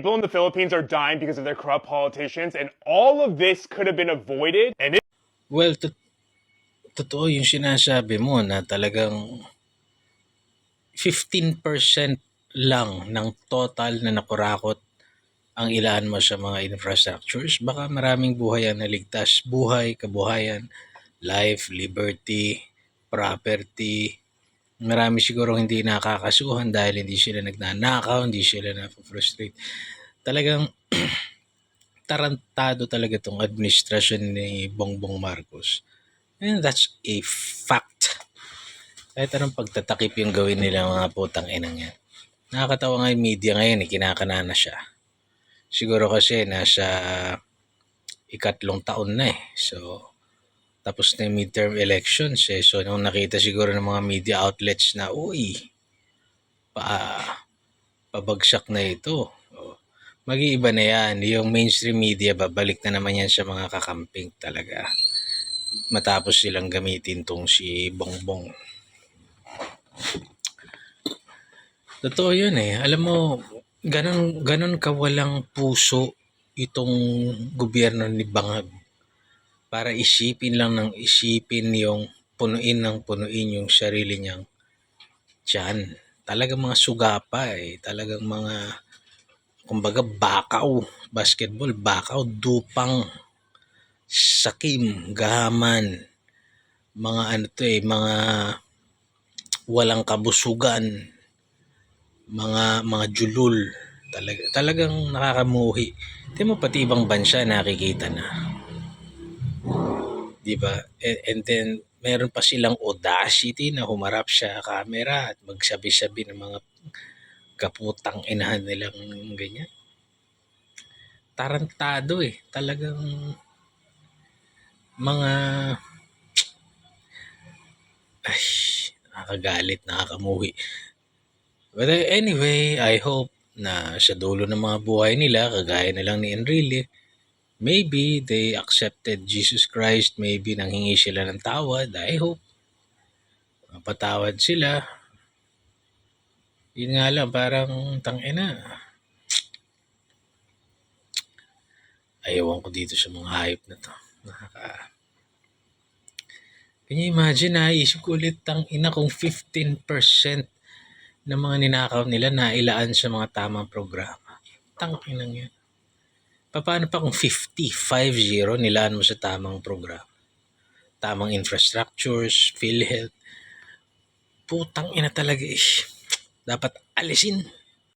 People in the Philippines are dying because of their corrupt politicians, and all of this could have been avoided. And Well, totoo yung sinasabi mo na talagang 15% lang ng total na nakurakot ang ilaan mo sa mga infrastructures. Baka maraming buhay ang naligtas. Buhay, kabuhayan, life, liberty, property. Marami siguro hindi nakakasuhan dahil hindi sila nagnanakaw, hindi sila na-frustrate. Talagang tarantado talaga itong administrasyon ni Bongbong Marcos. And that's a fact. Kahit anong pagtatakip yung gawin nila mga putang inang yan. Nakakatawa nga yung media ngayon, kinakanana siya. Siguro kasi nasa ikatlong taon na eh. So, tapos na yung midterm elections eh. So, nung nakita siguro ng mga media outlets na, uy, pabagsak na ito. Mag-iiba na yan. Yung mainstream media, babalik na naman yan sa mga kakamping talaga. Matapos silang gamitin tong si Bongbong. Totoo yun eh. Alam mo, ganon kawalang puso itong gobyerno ni Bangag para isipin lang ng isipin yung punuin yung sarili niyang tiyan. Talagang mga sugapa eh. Talagang mga, kumbaga, bakaw. Basketball, bakaw, dupang, sakim, gahaman. Mga ano to eh, mga walang kabusugan. Mga julul. Talagang nakakamuhi. Di mo pati ibang bansa nakikita na. Di ba? And then, meron pa silang audacity na humarap sa camera at magsabi-sabi ng mga kaputang inahan nilang ganyan. Tarantado eh. Talagang mga ay, nakakagalit, nakakamuhi. But anyway, I hope na sa dulo ng mga buhay nila, kagaya na lang ni Enrile, maybe they accepted Jesus Christ, maybe nanghingi sila ng tawad. I hope mapatawad sila. Yun nga lang, parang tangina. Ayawan ko dito sa mga hype na to. Can you imagine, naisip ko ulit tangina kung 15% ng mga ninakaw nila na ilaan sa mga tamang programa. Tangkinang yan. Paano pa kung 50 nilaan mo sa tamang programa? Tamang infrastructures, PhilHealth. Putang ina talaga eh. Dapat alisin.